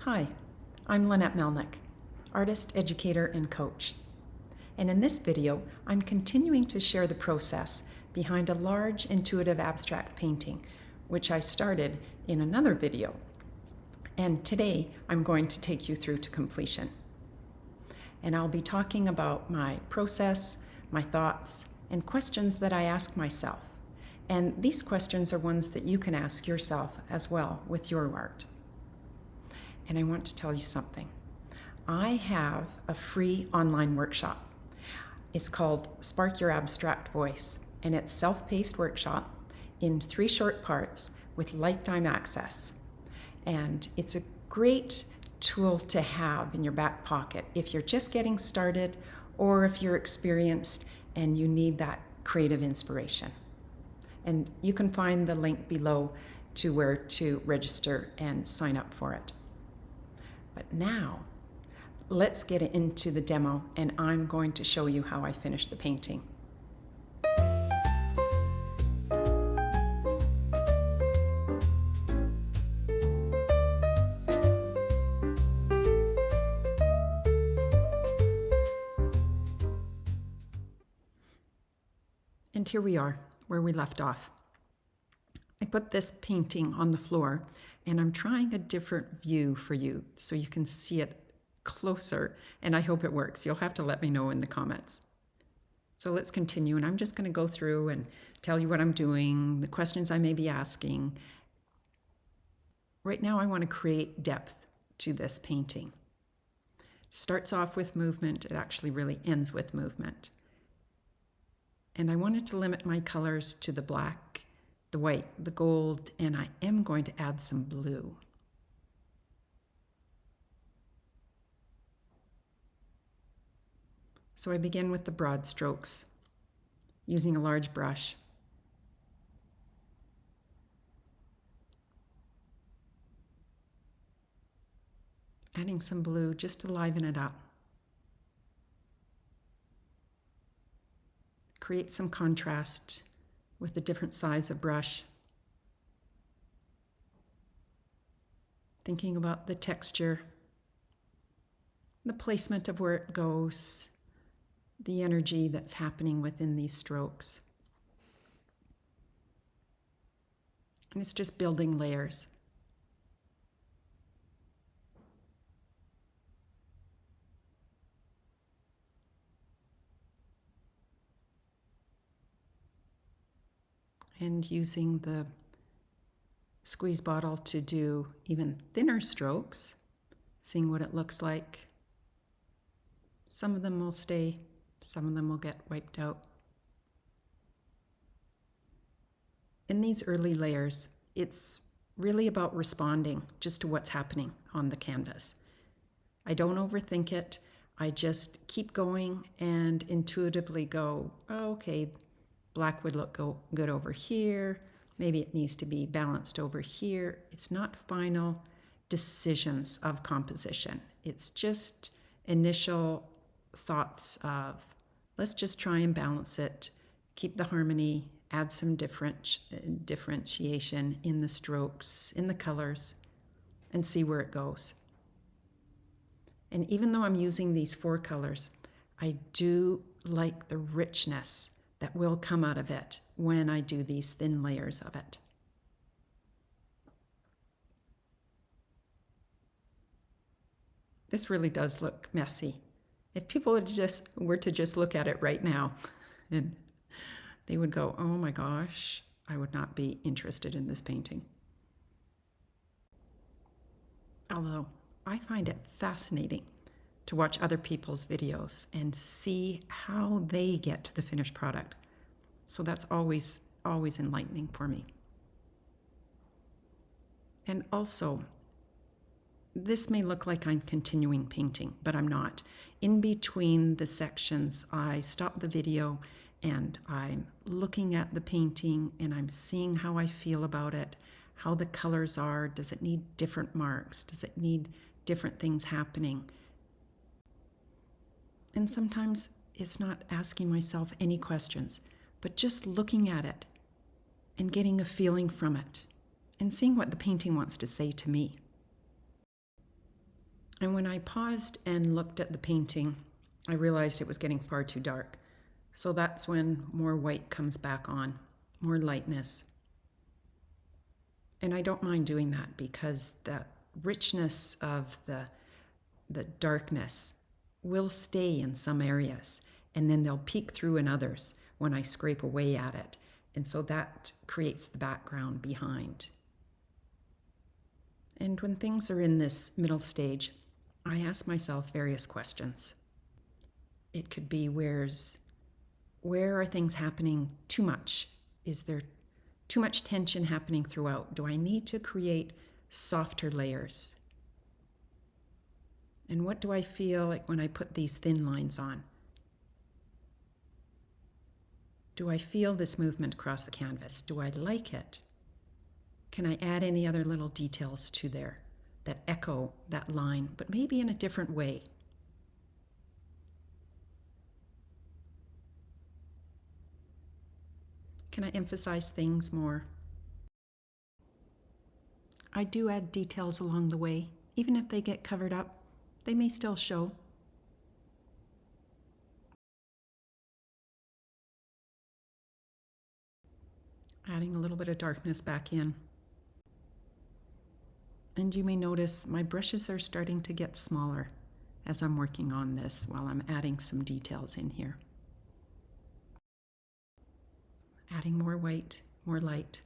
Hi, I'm Lynette Melnick, artist, educator, and coach. And in this video, I'm continuing to share the process behind a large intuitive abstract painting, which I started in another video. And today, I'm going to take you through to completion. And I'll be talking about my process, my thoughts, and questions that I ask myself. And these questions are ones that you can ask yourself as well with your art. And I want to tell you something. I have a free online workshop. It's called Spark Your Abstract Voice, and it's a self-paced workshop in 3 short parts with lifetime access. And it's a great tool to have in your back pocket if you're just getting started or if you're experienced and you need that creative inspiration. And you can find the link below to where to register and sign up for it. But now, let's get into the demo, and I'm going to show you how I finished the painting. And here we are, where we left off. I put this painting on the floor, and I'm trying a different view for you so you can see it closer, and I hope it works. You'll have to let me know in the comments. So let's continue, and I'm just going to go through and tell you what I'm doing, the questions I may be asking. Right now, I want to create depth to this painting. It starts off with movement. It actually really ends with movement. And I wanted to limit my colors to the black, the white, the gold, and I am going to add some blue. So I begin with the broad strokes, using a large brush. Adding some blue just to liven it up. Create some contrast with the different size of brush. Thinking about the texture, the placement of where it goes, the energy that's happening within these strokes. And it's just building layers. And using the squeeze bottle to do even thinner strokes, seeing what it looks like. Some of them will stay, some of them will get wiped out. In these early layers, it's really about responding just to what's happening on the canvas. I don't overthink it. I just keep going and intuitively go, oh, okay, black would look good over here. Maybe it needs to be balanced over here. It's not final decisions of composition. It's just initial thoughts of, let's just try and balance it, keep the harmony, add some differentiation in the strokes, in the colors, and see where it goes. And even though I'm using these 4 colors, I do like the richness that will come out of it when I do these thin layers of it. This really does look messy. If people were to just look at it right now, and they would go, oh my gosh, I would not be interested in this painting. Although I find it fascinating to watch other people's videos and see how they get to the finished product. So that's always enlightening for me. And also, this may look like I'm continuing painting, but I'm not. In between the sections, I stop the video and I'm looking at the painting and I'm seeing how I feel about it, how the colors are. Does it need different marks? Does it need different things happening? And sometimes it's not asking myself any questions, but just looking at it and getting a feeling from it and seeing what the painting wants to say to me. And when I paused and looked at the painting, I realized it was getting far too dark. So that's when more white comes back on, more lightness. And I don't mind doing that because the richness of the darkness will stay in some areas, and then they'll peek through in others when I scrape away at it. And so that creates the background behind. And when things are in this middle stage, I ask myself various questions. It could be where are things happening too much? Is there too much tension happening throughout? Do I need to create softer layers? And what do I feel like when I put these thin lines on? Do I feel this movement across the canvas? Do I like it? Can I add any other little details to there that echo that line, but maybe in a different way? Can I emphasize things more? I do add details along the way. Even if they get covered up, they may still show. Adding a little bit of darkness back in. And you may notice my brushes are starting to get smaller as I'm working on this while I'm adding some details in here. Adding more white, more light.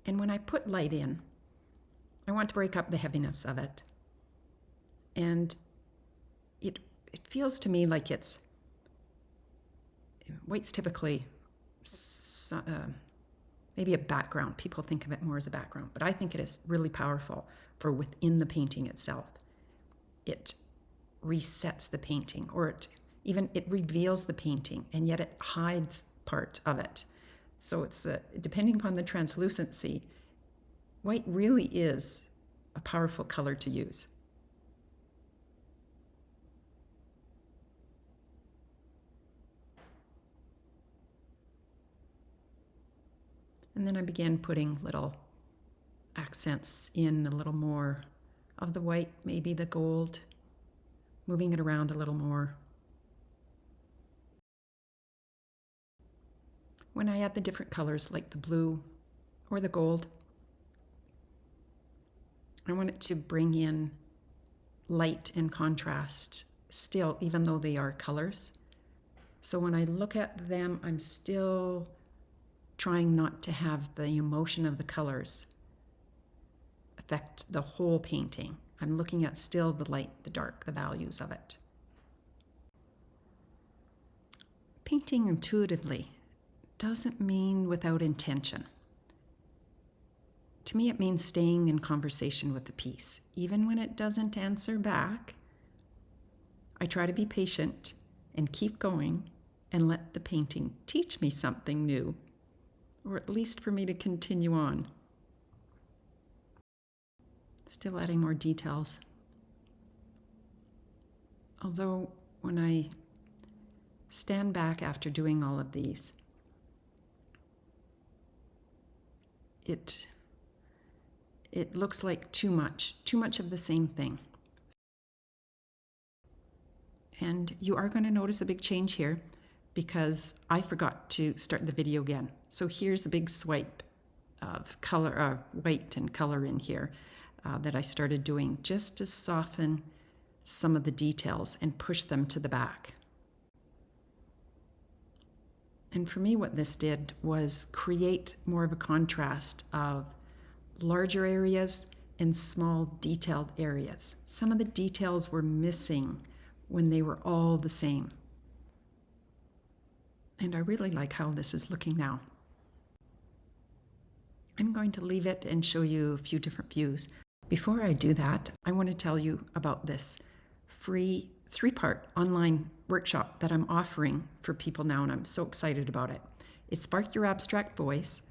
And when I put light in, I want to break up the heaviness of it. And it feels to me like white's typically maybe a background. People think of it more as a background, but I think it is really powerful for within the painting itself. It resets the painting, or it reveals the painting, and yet it hides part of it. So it's depending upon the translucency, white really is a powerful color to use. And then I began putting little accents in, a little more of the white, maybe the gold, moving it around a little more. When I add the different colors like the blue or the gold, I want it to bring in light and contrast still, even though they are colors. So when I look at them, I'm still trying not to have the emotion of the colors affect the whole painting. I'm looking at still the light, the dark, the values of it. Painting intuitively doesn't mean without intention. To me, it means staying in conversation with the piece. Even when it doesn't answer back, I try to be patient and keep going and let the painting teach me something new, or at least for me to continue on. Still adding more details. Although when I stand back after doing all of these, it looks like too much of the same thing. And you are going to notice a big change here because I forgot to start the video again. So here's a big swipe of color, of white and color in here that I started doing just to soften some of the details and push them to the back. And for me, what this did was create more of a contrast of larger areas and small detailed areas. Some of the details were missing when they were all the same. And I really like how this is looking now. I'm going to leave it and show you a few different views. Before I do that, I want to tell you about this free 3-part online workshop that I'm offering for people now, and I'm so excited about it. It's Spark Your Abstract Voice,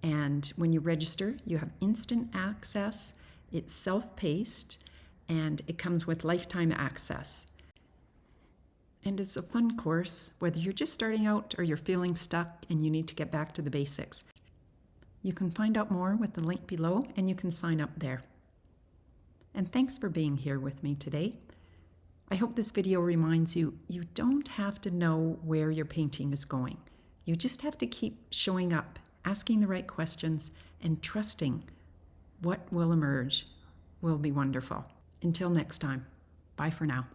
and when you register, you have instant access. It's self-paced, and it comes with lifetime access. And it's a fun course, whether you're just starting out or you're feeling stuck and you need to get back to the basics. You can find out more with the link below, and you can sign up there. and thanks for being here with me today. I hope this video reminds you, you don't have to know where your painting is going. You just have to keep showing up, asking the right questions, and trusting what will emerge will be wonderful. Until next time, bye for now.